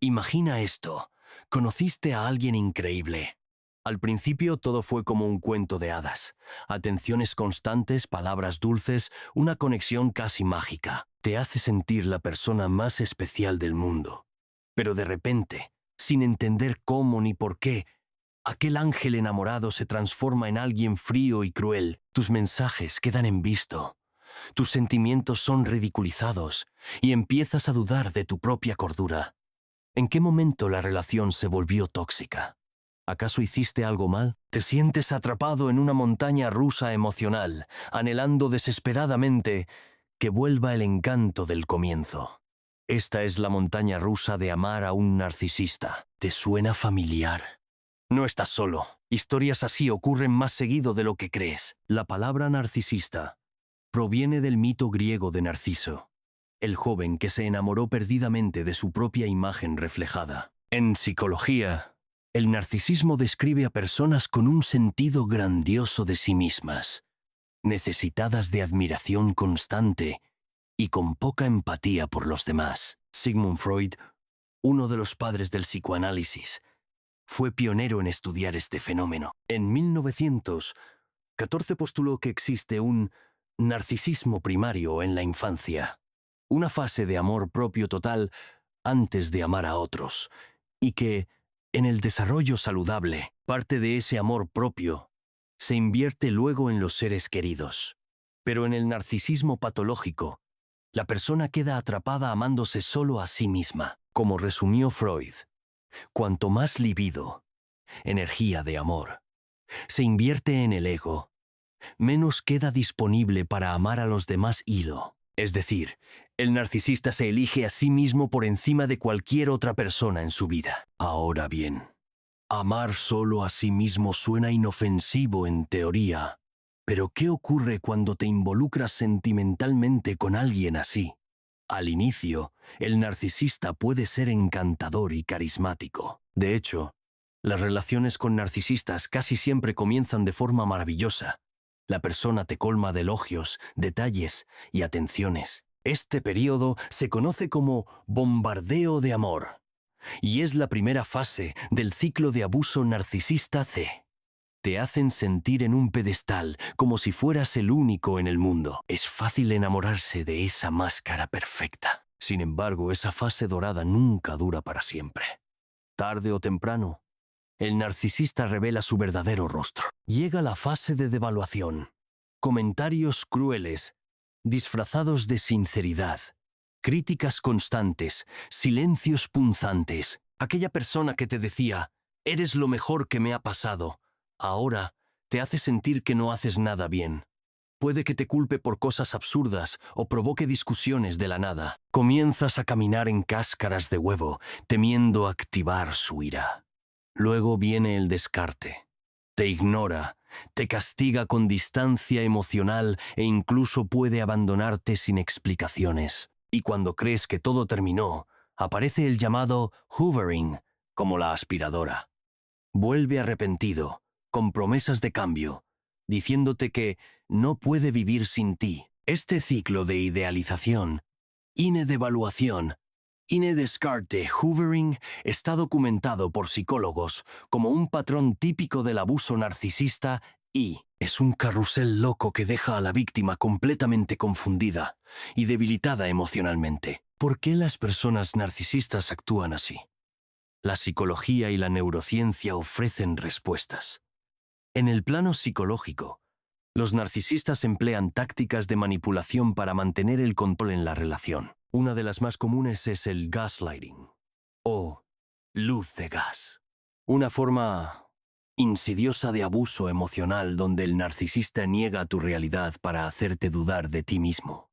Imagina esto. Conociste a alguien increíble. Al principio todo fue como un cuento de hadas. Atenciones constantes, palabras dulces, una conexión casi mágica. Te hace sentir la persona más especial del mundo. Pero de repente, sin entender cómo ni por qué, aquel ángel enamorado se transforma en alguien frío y cruel. Tus mensajes quedan en visto. Tus sentimientos son ridiculizados y empiezas a dudar de tu propia cordura. ¿En qué momento la relación se volvió tóxica? ¿Acaso hiciste algo mal? Te sientes atrapado en una montaña rusa emocional, anhelando desesperadamente que vuelva el encanto del comienzo. Esta es la montaña rusa de amar a un narcisista. ¿Te suena familiar? No estás solo. Historias así ocurren más seguido de lo que crees. La palabra narcisista proviene del mito griego de Narciso, el joven que se enamoró perdidamente de su propia imagen reflejada. En psicología, el narcisismo describe a personas con un sentido grandioso de sí mismas, necesitadas de admiración constante y con poca empatía por los demás. Sigmund Freud, uno de los padres del psicoanálisis, fue pionero en estudiar este fenómeno. En 1914 postuló que existe un narcisismo primario en la infancia, una fase de amor propio total antes de amar a otros, y que, en el desarrollo saludable, parte de ese amor propio se invierte luego en los seres queridos. Pero en el narcisismo patológico, la persona queda atrapada amándose solo a sí misma. Como resumió Freud, cuanto más libido, energía de amor, se invierte en el ego, menos queda disponible para amar a los demás Es decir, el narcisista se elige a sí mismo por encima de cualquier otra persona en su vida. Ahora bien, amar solo a sí mismo suena inofensivo en teoría, pero ¿qué ocurre cuando te involucras sentimentalmente con alguien así? Al inicio, el narcisista puede ser encantador y carismático. De hecho, las relaciones con narcisistas casi siempre comienzan de forma maravillosa. La persona te colma de elogios, detalles y atenciones. Este periodo se conoce como bombardeo de amor y es la primera fase del ciclo de abuso narcisista C. Te hacen sentir en un pedestal como si fueras el único en el mundo. Es fácil enamorarse de esa máscara perfecta. Sin embargo, esa fase dorada nunca dura para siempre. Tarde o temprano, el narcisista revela su verdadero rostro. Llega la fase de devaluación. Comentarios crueles, disfrazados de sinceridad, críticas constantes, silencios punzantes. Aquella persona que te decía, «Eres lo mejor que me ha pasado», ahora te hace sentir que no haces nada bien. Puede que te culpe por cosas absurdas o provoque discusiones de la nada. Comienzas a caminar en cáscaras de huevo, temiendo activar su ira. Luego viene el descarte. Te ignora, te castiga con distancia emocional e incluso puede abandonarte sin explicaciones. Y cuando crees que todo terminó, aparece el llamado hoovering, como la aspiradora. Vuelve arrepentido, con promesas de cambio, diciéndote que no puede vivir sin ti. Este ciclo de idealización, devaluación, descarte, hoovering, está documentado por psicólogos como un patrón típico del abuso narcisista y es un carrusel loco que deja a la víctima completamente confundida y debilitada emocionalmente. ¿Por qué las personas narcisistas actúan así? La psicología y la neurociencia ofrecen respuestas. En el plano psicológico, los narcisistas emplean tácticas de manipulación para mantener el control en la relación. Una de las más comunes es el gaslighting, o luz de gas. Una forma insidiosa de abuso emocional donde el narcisista niega tu realidad para hacerte dudar de ti mismo.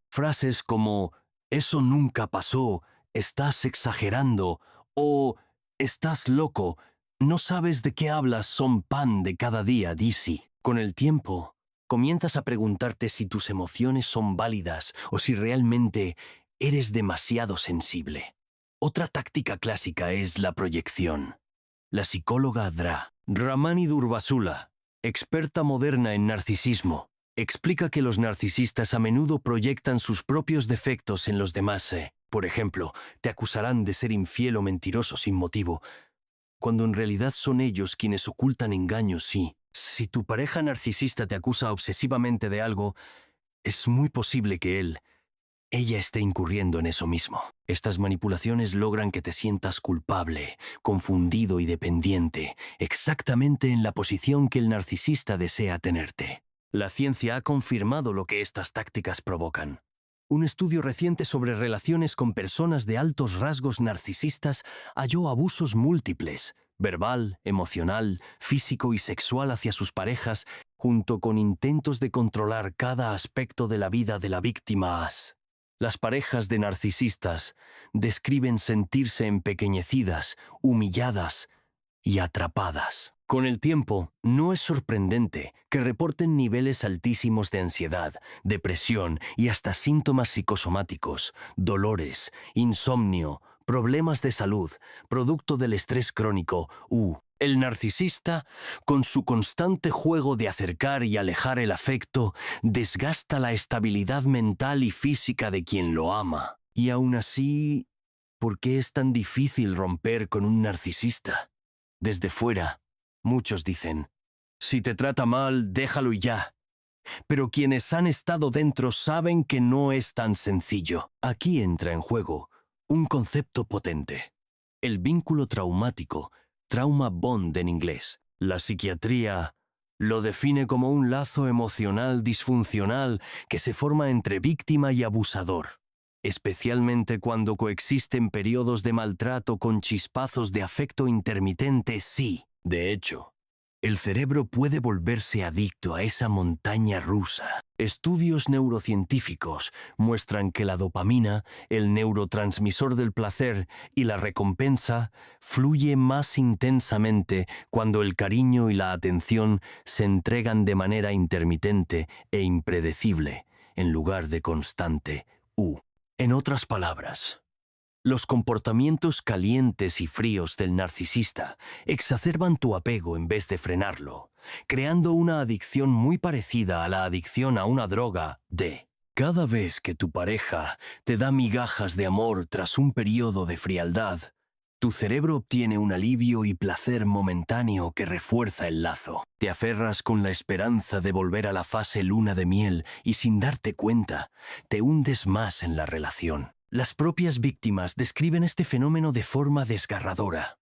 Frases como, «Eso nunca pasó», «Estás exagerando» o «Estás loco», «No sabes de qué hablas» son pan de cada día, DC. Con el tiempo, comienzas a preguntarte si tus emociones son válidas o si realmente eres demasiado sensible. Otra táctica clásica es la proyección. La psicóloga Ramani Durvasula, experta moderna en narcisismo, explica que los narcisistas a menudo proyectan sus propios defectos en los demás. Por ejemplo, te acusarán de ser infiel o mentiroso sin motivo, cuando en realidad son ellos quienes ocultan engaños, sí. Si tu pareja narcisista te acusa obsesivamente de algo, es muy posible que ella esté incurriendo en eso mismo. Estas manipulaciones logran que te sientas culpable, confundido y dependiente, exactamente en la posición que el narcisista desea tenerte. La ciencia ha confirmado lo que estas tácticas provocan. Un estudio reciente sobre relaciones con personas de altos rasgos narcisistas halló abusos múltiples, verbal, emocional, físico y sexual hacia sus parejas, junto con intentos de controlar cada aspecto de la vida de la víctima. Las parejas de narcisistas describen sentirse empequeñecidas, humilladas y atrapadas. Con el tiempo, no es sorprendente que reporten niveles altísimos de ansiedad, depresión y hasta síntomas psicosomáticos, dolores, insomnio, problemas de salud, producto del estrés crónico. El narcisista, con su constante juego de acercar y alejar el afecto, desgasta la estabilidad mental y física de quien lo ama. Y aún así, ¿por qué es tan difícil romper con un narcisista? Desde fuera, muchos dicen, si te trata mal, déjalo y ya. Pero quienes han estado dentro saben que no es tan sencillo. Aquí entra en juego un concepto potente: el vínculo traumático, trauma bond en inglés. La psiquiatría lo define como un lazo emocional disfuncional que se forma entre víctima y abusador, especialmente cuando coexisten periodos de maltrato con chispazos de afecto intermitente. Sí, de hecho, el cerebro puede volverse adicto a esa montaña rusa. Estudios neurocientíficos muestran que la dopamina, el neurotransmisor del placer y la recompensa, fluye más intensamente cuando el cariño y la atención se entregan de manera intermitente e impredecible, en lugar de constante. En otras palabras, los comportamientos calientes y fríos del narcisista exacerban tu apego en vez de frenarlo, creando una adicción muy parecida a la adicción a una droga. Cada vez que tu pareja te da migajas de amor tras un periodo de frialdad, tu cerebro obtiene un alivio y placer momentáneo que refuerza el lazo. Te aferras con la esperanza de volver a la fase luna de miel y, sin darte cuenta, te hundes más en la relación. Las propias víctimas describen este fenómeno de forma desgarradora.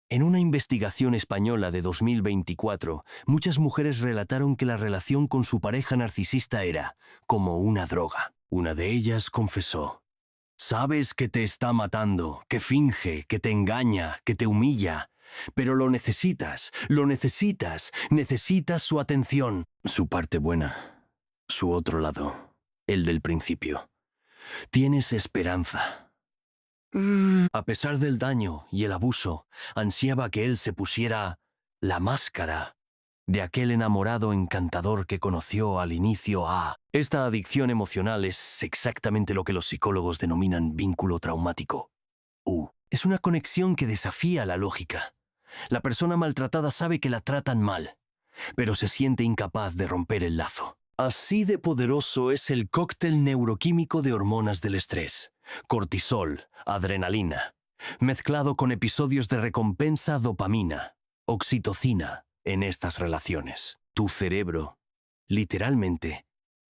En una investigación española de 2024, muchas mujeres relataron que la relación con su pareja narcisista era como una droga. Una de ellas confesó: sabes que te está matando, que finge, que te engaña, que te humilla, pero lo necesitas, necesitas su atención. Su parte buena, su otro lado, el del principio. Tienes esperanza. A pesar del daño y el abuso, ansiaba que él se pusiera la máscara de aquel enamorado encantador que conoció al inicio. Esta adicción emocional es exactamente lo que los psicólogos denominan vínculo traumático. Es una conexión que desafía la lógica. La persona maltratada sabe que la tratan mal, pero se siente incapaz de romper el lazo. Así de poderoso es el cóctel neuroquímico de hormonas del estrés, cortisol, adrenalina, mezclado con episodios de recompensa, dopamina, oxitocina, en estas relaciones. Tu cerebro, literalmente,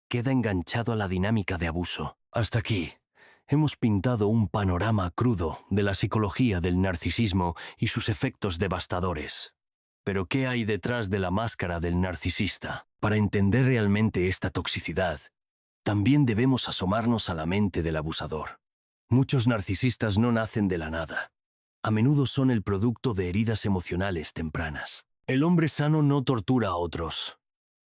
queda enganchado a la dinámica de abuso. Hasta aquí, hemos pintado un panorama crudo de la psicología del narcisismo y sus efectos devastadores. Pero ¿qué hay detrás de la máscara del narcisista? Para entender realmente esta toxicidad, también debemos asomarnos a la mente del abusador. Muchos narcisistas no nacen de la nada. A menudo son el producto de heridas emocionales tempranas. El hombre sano no tortura a otros.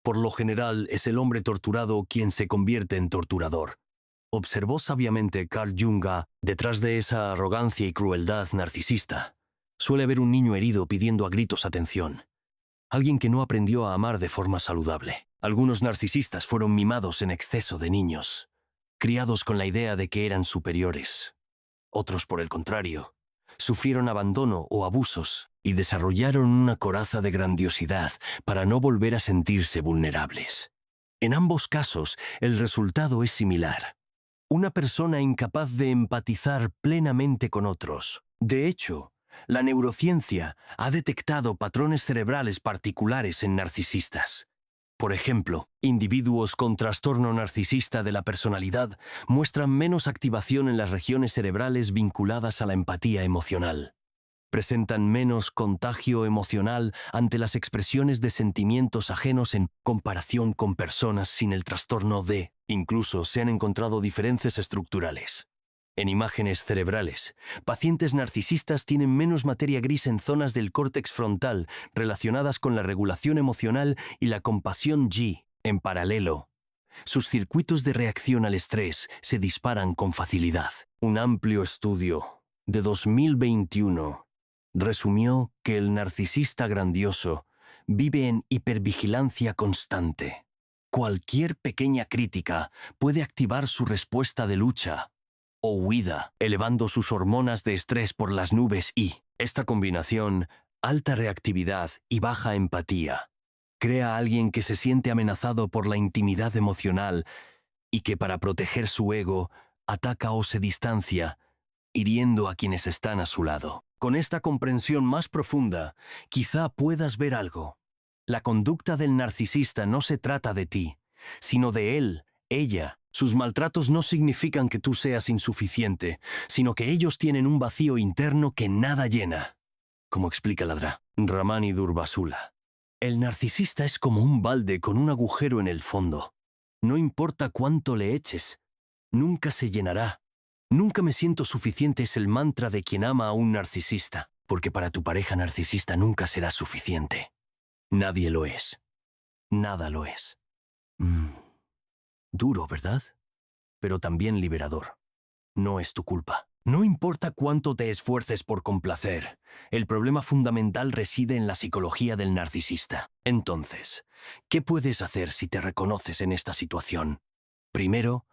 Por lo general, es el hombre torturado quien se convierte en torturador. Observó sabiamente Carl Jung. Detrás de esa arrogancia y crueldad narcisista, suele haber un niño herido pidiendo a gritos atención. Alguien que no aprendió a amar de forma saludable. Algunos narcisistas fueron mimados en exceso de niños, criados con la idea de que eran superiores. Otros, por el contrario, sufrieron abandono o abusos y desarrollaron una coraza de grandiosidad para no volver a sentirse vulnerables. En ambos casos, el resultado es similar: Una persona incapaz de empatizar plenamente con otros. De hecho, la neurociencia ha detectado patrones cerebrales particulares en narcisistas. Por ejemplo, individuos con trastorno narcisista de la personalidad muestran menos activación en las regiones cerebrales vinculadas a la empatía emocional. Presentan menos contagio emocional ante las expresiones de sentimientos ajenos en comparación con personas sin el trastorno de. Incluso se han encontrado diferencias estructurales. En imágenes cerebrales, pacientes narcisistas tienen menos materia gris en zonas del córtex frontal relacionadas con la regulación emocional y la compasión G. En paralelo, sus circuitos de reacción al estrés se disparan con facilidad. Un amplio estudio de 2021 resumió que el narcisista grandioso vive en hipervigilancia constante. Cualquier pequeña crítica puede activar su respuesta de lucha o huida, elevando sus hormonas de estrés por las nubes y esta combinación, alta reactividad y baja empatía, crea a alguien que se siente amenazado por la intimidad emocional y que para proteger su ego ataca o se distancia, hiriendo a quienes están a su lado. Con esta comprensión más profunda, quizá puedas ver algo. La conducta del narcisista no se trata de ti, sino de él, ella. Sus maltratos no significan que tú seas insuficiente, sino que ellos tienen un vacío interno que nada llena. Como explica Ramani Durvasula. El narcisista es como un balde con un agujero en el fondo. No importa cuánto le eches, nunca se llenará. Nunca me siento suficiente es el mantra de quien ama a un narcisista, porque para tu pareja narcisista nunca será suficiente. Nadie lo es. Nada lo es. Duro, ¿verdad? Pero también liberador. No es tu culpa. No importa cuánto te esfuerces por complacer, el problema fundamental reside en la psicología del narcisista. Entonces, ¿qué puedes hacer si te reconoces en esta situación? Primero,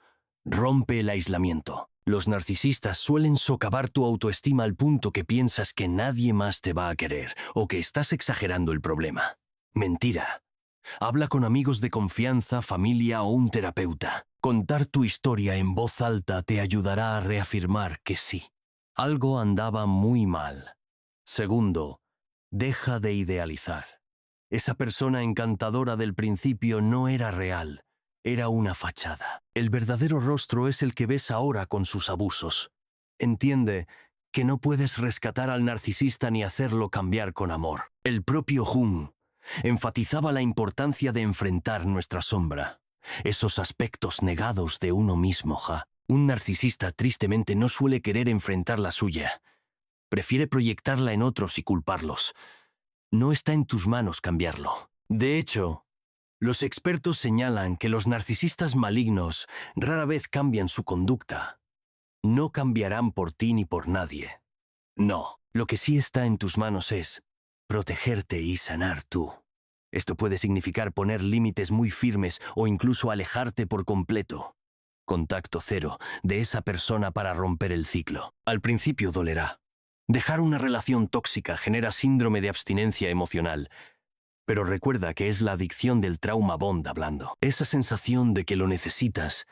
rompe el aislamiento. Los narcisistas suelen socavar tu autoestima al punto que piensas que nadie más te va a querer o que estás exagerando el problema. Mentira. Habla con amigos de confianza, familia o un terapeuta. Contar tu historia en voz alta te ayudará a reafirmar que sí. Algo andaba muy mal. Segundo, deja de idealizar. Esa persona encantadora del principio no era real, era una fachada. El verdadero rostro es el que ves ahora con sus abusos. Entiende que no puedes rescatar al narcisista ni hacerlo cambiar con amor. El propio Jung enfatizaba la importancia de enfrentar nuestra sombra, esos aspectos negados de uno mismo. Un narcisista tristemente no suele querer enfrentar la suya. Prefiere proyectarla en otros y culparlos. No está en tus manos cambiarlo. De hecho, los expertos señalan que los narcisistas malignos rara vez cambian su conducta. No cambiarán por ti ni por nadie. No, lo que sí está en tus manos es protegerte y sanar tú. Esto puede significar poner límites muy firmes o incluso alejarte por completo. Contacto cero de esa persona para romper el ciclo. Al principio dolerá. Dejar una relación tóxica genera síndrome de abstinencia emocional, pero recuerda que es la adicción del trauma bond hablando. Esa sensación de que lo necesitas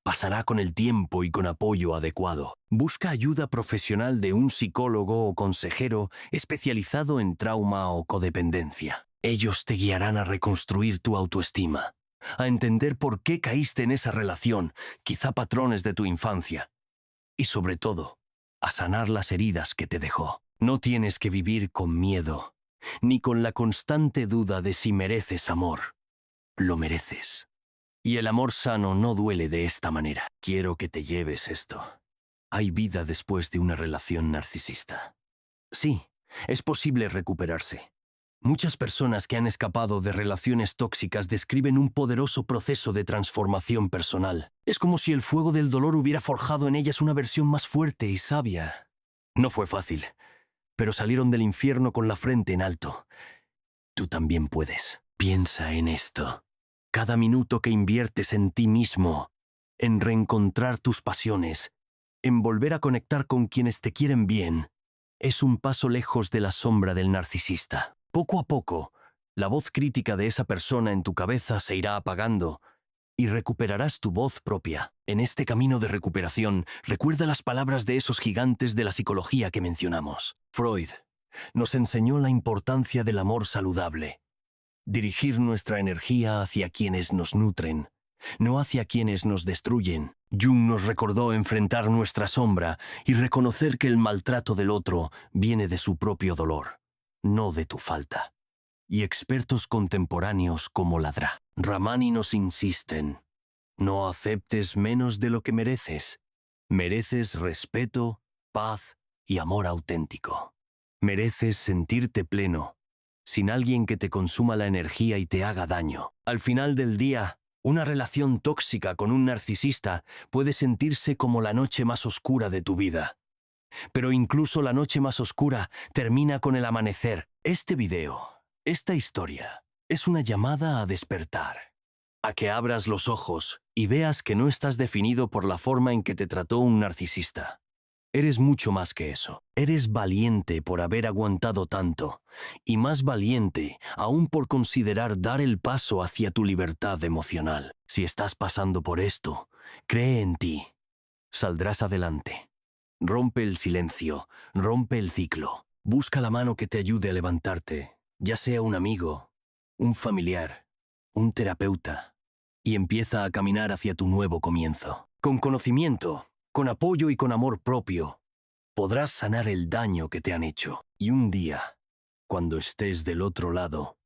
pasará con el tiempo y con apoyo adecuado. Busca ayuda profesional de un psicólogo o consejero especializado en trauma o codependencia. Ellos te guiarán a reconstruir tu autoestima, a entender por qué caíste en esa relación, quizá patrones de tu infancia, y sobre todo, a sanar las heridas que te dejó. No tienes que vivir con miedo, ni con la constante duda de si mereces amor. Lo mereces. Y el amor sano no duele de esta manera. Quiero que te lleves esto. Hay vida después de una relación narcisista. Sí, es posible recuperarse. Muchas personas que han escapado de relaciones tóxicas describen un poderoso proceso de transformación personal. Es como si el fuego del dolor hubiera forjado en ellas una versión más fuerte y sabia. No fue fácil, pero salieron del infierno con la frente en alto. Tú también puedes. Piensa en esto. Cada minuto que inviertes en ti mismo, en reencontrar tus pasiones, en volver a conectar con quienes te quieren bien, es un paso lejos de la sombra del narcisista. Poco a poco, la voz crítica de esa persona en tu cabeza se irá apagando y recuperarás tu voz propia. En este camino de recuperación, recuerda las palabras de esos gigantes de la psicología que mencionamos. Freud nos enseñó la importancia del amor saludable. Dirigir nuestra energía hacia quienes nos nutren, no hacia quienes nos destruyen. Jung nos recordó enfrentar nuestra sombra y reconocer que el maltrato del otro viene de su propio dolor, no de tu falta. Y expertos contemporáneos como Ladrá, Ramani nos insisten: no aceptes menos de lo que mereces. Mereces respeto, paz y amor auténtico. Mereces sentirte pleno, sin alguien que te consuma la energía y te haga daño. Al final del día, una relación tóxica con un narcisista puede sentirse como la noche más oscura de tu vida. Pero incluso la noche más oscura termina con el amanecer. Este video, esta historia, es una llamada a despertar, a que abras los ojos y veas que no estás definido por la forma en que te trató un narcisista. Eres mucho más que eso. Eres valiente por haber aguantado tanto, y más valiente aún por considerar dar el paso hacia tu libertad emocional. Si estás pasando por esto, cree en ti. Saldrás adelante. Rompe el silencio, rompe el ciclo. Busca la mano que te ayude a levantarte, ya sea un amigo, un familiar, un terapeuta, y empieza a caminar hacia tu nuevo comienzo. Con conocimiento, con apoyo y con amor propio, podrás sanar el daño que te han hecho. Y un día, cuando estés del otro lado,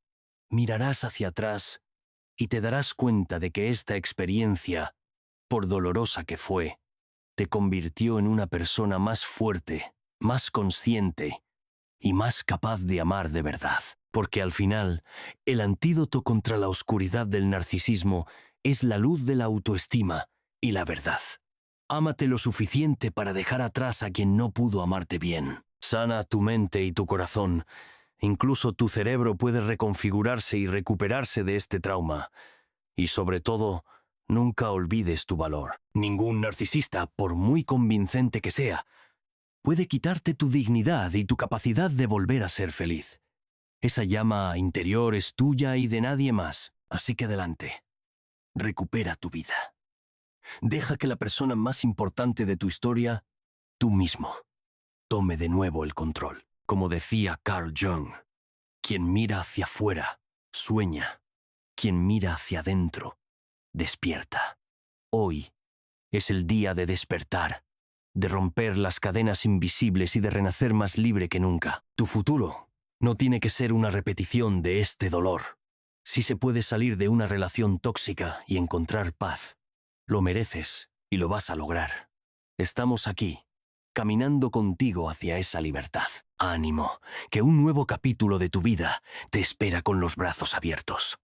mirarás hacia atrás y te darás cuenta de que esta experiencia, por dolorosa que fue, te convirtió en una persona más fuerte, más consciente y más capaz de amar de verdad. Porque al final, el antídoto contra la oscuridad del narcisismo es la luz de la autoestima y la verdad. Ámate lo suficiente para dejar atrás a quien no pudo amarte bien. Sana tu mente y tu corazón. Incluso tu cerebro puede reconfigurarse y recuperarse de este trauma. Y sobre todo, nunca olvides tu valor. Ningún narcisista, por muy convincente que sea, puede quitarte tu dignidad y tu capacidad de volver a ser feliz. Esa llama interior es tuya y de nadie más. Así que adelante. Recupera tu vida. Deja que la persona más importante de tu historia, tú mismo, tome de nuevo el control. Como decía Carl Jung, quien mira hacia afuera, sueña. Quien mira hacia adentro, despierta. Hoy es el día de despertar, de romper las cadenas invisibles y de renacer más libre que nunca. Tu futuro no tiene que ser una repetición de este dolor. Sí se puede salir de una relación tóxica y encontrar paz. Lo mereces y lo vas a lograr. Estamos aquí, caminando contigo hacia esa libertad. Ánimo, que un nuevo capítulo de tu vida te espera con los brazos abiertos.